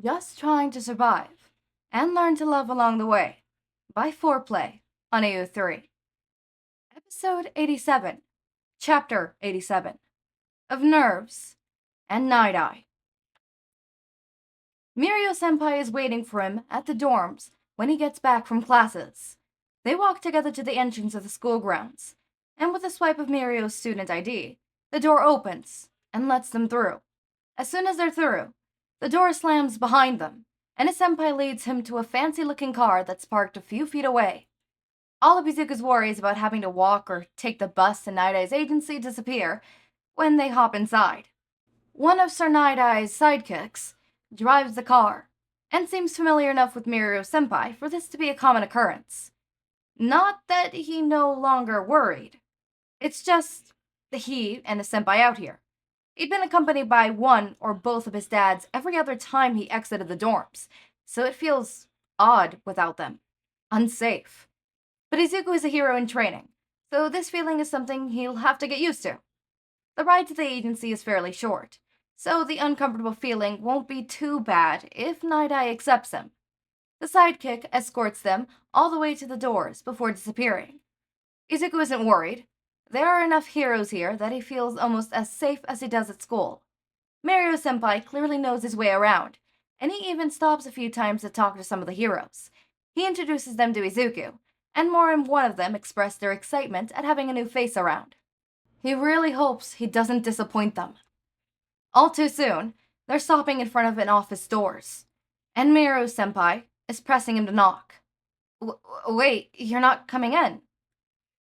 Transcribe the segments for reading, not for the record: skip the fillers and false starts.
Just trying to survive and learn to love along the way by Foreplay on AO3. Episode 87, Chapter 87 of Nerves and Night Eye. Mirio-senpai is waiting for him at the dorms when he gets back from classes. They walk together to the entrance of the school grounds, and with a swipe of Mirio's student ID, the door opens and lets them through. As soon as they're through, the door slams behind them, and his senpai leads him to a fancy-looking car that's parked a few feet away. All of Izuku's worries about having to walk or take the bus to Night Eye's agency disappear when they hop inside. One of Sir Night Eye's sidekicks drives the car, and seems familiar enough with Mirio-senpai for this to be a common occurrence. Not that he no longer worried. It's just he and his senpai out here. He'd been accompanied by one or both of his dads every other time he exited the dorms, so it feels odd without them. Unsafe. But Izuku is a hero in training, so this feeling is something he'll have to get used to. The ride to the agency is fairly short, so the uncomfortable feeling won't be too bad if Night Eye accepts him. The sidekick escorts them all the way to the doors before disappearing. Izuku isn't worried. There are enough heroes here that he feels almost as safe as he does at school. Mirio-senpai clearly knows his way around, and he even stops a few times to talk to some of the heroes. He introduces them to Izuku, and more than one of them express their excitement at having a new face around. He really hopes he doesn't disappoint them. All too soon, they're stopping in front of an office doors, and Mirio-senpai is pressing him to knock. Wait, you're not coming in?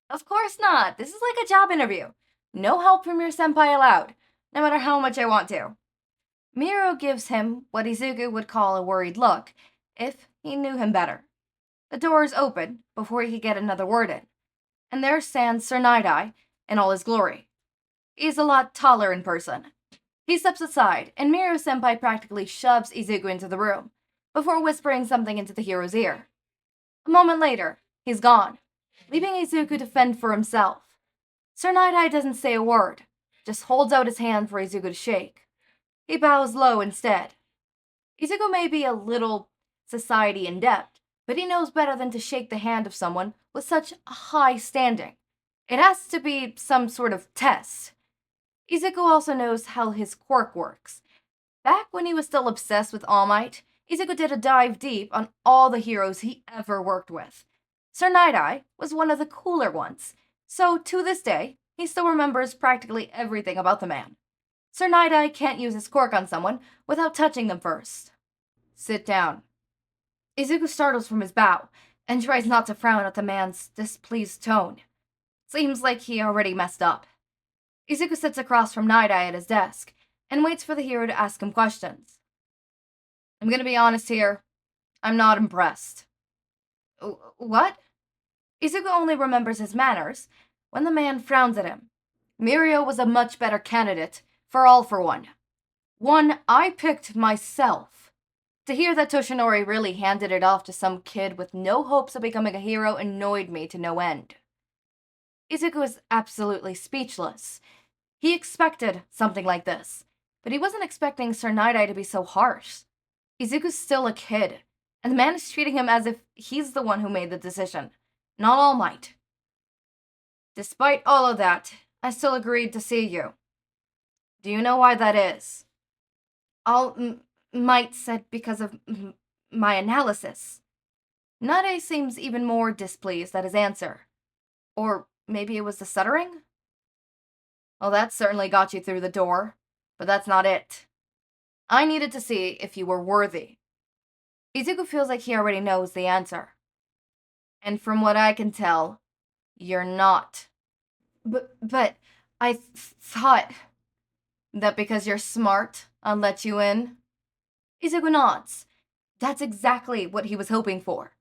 Of course not. This is like a job interview. No help from your senpai allowed, no matter how much I want to. Miro gives him what Izuku would call a worried look, if he knew him better. The doors open before he could get another word in, and there stands Sir Night Eye in all his glory. He's a lot taller in person. He steps aside, and Mirio-senpai practically shoves Izuku into the room, before whispering something into the hero's ear. A moment later, he's gone, leaving Izuku to fend for himself. Sir Night Eye doesn't say a word, just holds out his hand for Izuku to shake. He bows low instead. Izuku may be a little society inept, but he knows better than to shake the hand of someone with such a high standing. It has to be some sort of test. Izuku also knows how his quirk works. Back when he was still obsessed with All Might, Izuku did a dive deep on all the heroes he ever worked with. Sir Night Eye was one of the cooler ones, so to this day, he still remembers practically everything about the man. Sir Night Eye can't use his quirk on someone without touching them first. Sit down. Izuku startles from his bow, and tries not to frown at the man's displeased tone. Seems like he already messed up. Izuku sits across from Night Eye at his desk, and waits for the hero to ask him questions. I'm gonna be honest here, I'm not impressed. What? Izuku only remembers his manners when the man frowns at him. Mirio was a much better candidate for All for One. One I picked myself. To hear that Toshinori really handed it off to some kid with no hopes of becoming a hero annoyed me to no end. Izuku was absolutely speechless. He expected something like this, but he wasn't expecting Sir Night Eye to be so harsh. Izuku's still a kid, and the man is treating him as if he's the one who made the decision, not All Might. Despite all of that, I still agreed to see you. Do you know why that is? All Might said because of my analysis. Nade seems even more displeased at his answer. Or maybe it was the stuttering? Well, that certainly got you through the door, but that's not it. I needed to see if you were worthy. Izuku feels like he already knows the answer. And from what I can tell, you're not. But I thought that because you're smart, I'll let you in. Izuku nods. That's exactly what he was hoping for.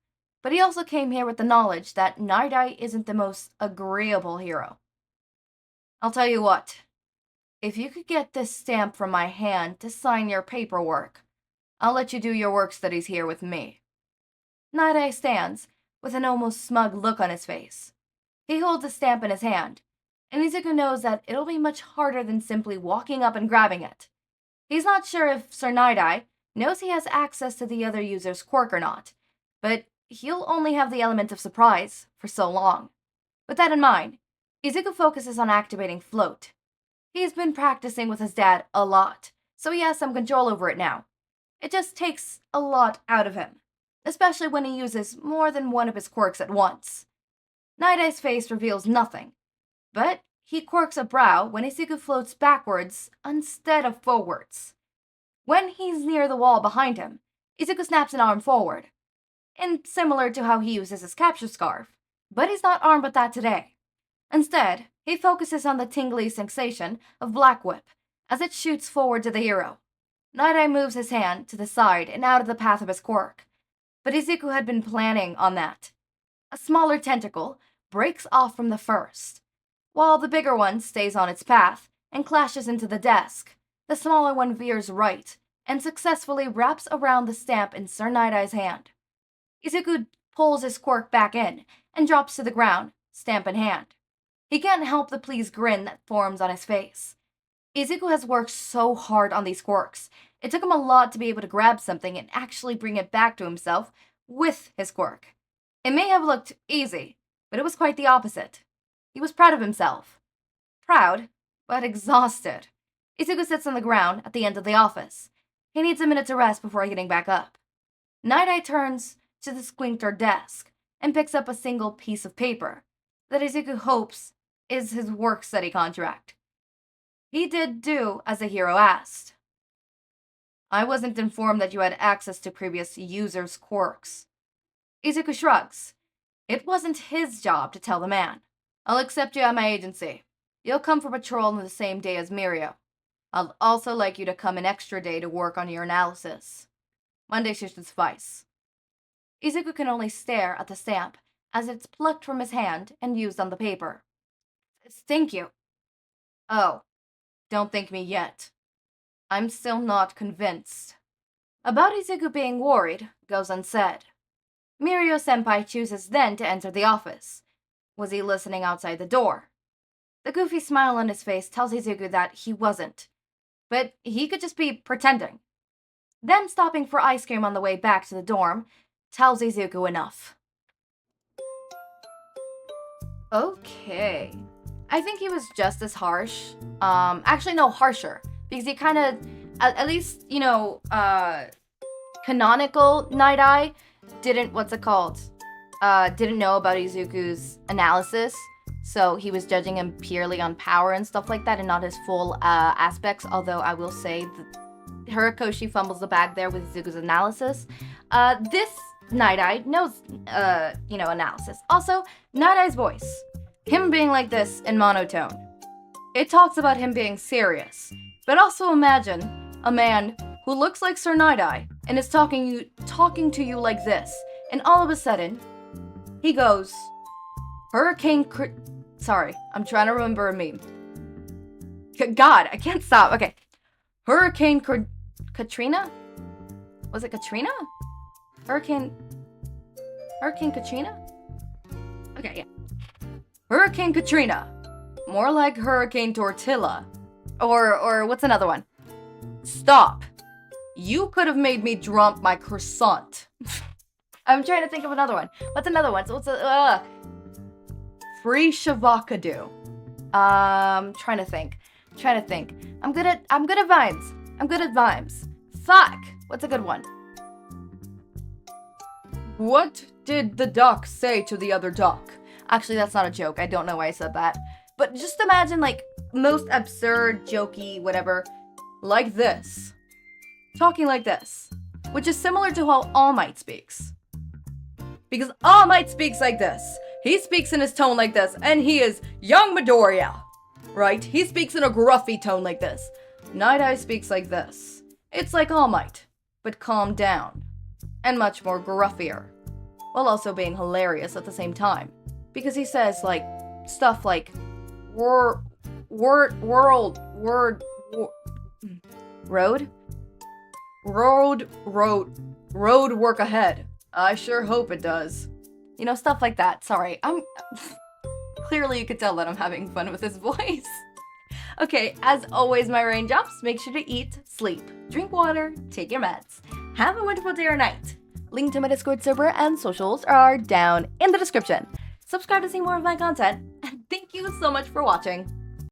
But he also came here with the knowledge that Night Eye isn't the most agreeable hero. I'll tell you what. If you could get this stamp from my hand to sign your paperwork, I'll let you do your work studies here with me. Night Eye stands, with an almost smug look on his face. He holds the stamp in his hand, and Izuku knows that it'll be much harder than simply walking up and grabbing it. He's not sure if Sir Night Eye knows he has access to the other user's quirk or not, but he'll only have the element of surprise for so long. With that in mind, Izuku focuses on activating Float. He's been practicing with his dad a lot, so he has some control over it now. It just takes a lot out of him, especially when he uses more than one of his quirks at once. Night Eye's face reveals nothing, but he quirks a brow when Izuku floats backwards instead of forwards. When he's near the wall behind him, Izuku snaps an arm forward, and similar to how he uses his capture scarf, but he's not armed with that today. Instead, he focuses on the tingly sensation of Blackwhip as it shoots forward to the hero. Night Eye moves his hand to the side and out of the path of his quirk, but Izuku had been planning on that. A smaller tentacle breaks off from the first, while the bigger one stays on its path and clashes into the desk. The smaller one veers right and successfully wraps around the stamp in Sir Night Eye's hand. Izuku pulls his quirk back in and drops to the ground, stamp in hand. He can't help the pleased grin that forms on his face. Izuku has worked so hard on these quirks. It took him a lot to be able to grab something and actually bring it back to himself with his quirk. It may have looked easy, but it was quite the opposite. He was proud of himself. Proud, but exhausted. Izuku sits on the ground at the end of the office. He needs a minute to rest before getting back up. Night Eye turns to the sphincter desk and picks up a single piece of paper that Izuku hopes is his work study contract. He did do as the hero asked. I wasn't informed that you had access to previous users' quirks. Izuku shrugs. It wasn't his job to tell the man. I'll accept you at my agency. You'll come for patrol on the same day as Mirio. I'll also like you to come an extra day to work on your analysis. Monday should suffice. Izuku can only stare at the stamp as it's plucked from his hand and used on the paper. Thank you. Oh, don't thank me yet. I'm still not convinced. About Izuku being worried goes unsaid. Mirio-senpai chooses then to enter the office. Was he listening outside the door? The goofy smile on his face tells Izuku that he wasn't, but he could just be pretending. Them stopping for ice cream on the way back to the dorm tells Izuku enough. Okay. I think he was just as harsh. Actually, no, harsher. Because he kind of, at least, canonical Night Eye didn't know about Izuku's analysis. So he was judging him purely on power and stuff like that and not his full aspects. Although I will say that Horikoshi fumbles the bag there with Izuku's analysis. This Night Eye knows, analysis. Also, Night Eye's voice. Him being like this in monotone. It talks about him being serious. But also imagine a man who looks like Sir Night Eye and is talking to you like this. And all of a sudden, he goes, Sorry, I'm trying to remember a meme. God, I can't stop. Okay. Hurricane Katrina? Was it Katrina? Hurricane Katrina? Okay, yeah. Hurricane Katrina. More like Hurricane Tortilla. Or what's another one? Stop. You could have made me drop my croissant. I'm trying to think of another one. What's another one? So what's Free Shavakadu. Trying to think. I'm good at vibes. Fuck. What's a good one? What did the duck say to the other duck? Actually, that's not a joke. I don't know why I said that. But just imagine, most absurd, jokey, whatever, like this. Talking like this. Which is similar to how All Might speaks. Because All Might speaks like this. He speaks in his tone like this, and he is young Midoriya. Right? He speaks in a gruffy tone like this. Night Eye speaks like this. It's like All Might, but calmed down. And much more gruffier. While also being hilarious at the same time. Because he says, stuff like, road work ahead. I sure hope it does. Stuff like that. Sorry, clearly you could tell that I'm having fun with his voice. Okay, as always, my raindrops, make sure to eat, sleep, drink water, take your meds. Have a wonderful day or night. Link to my Discord server and socials are down in the description. Subscribe to see more of my content, and thank you so much for watching.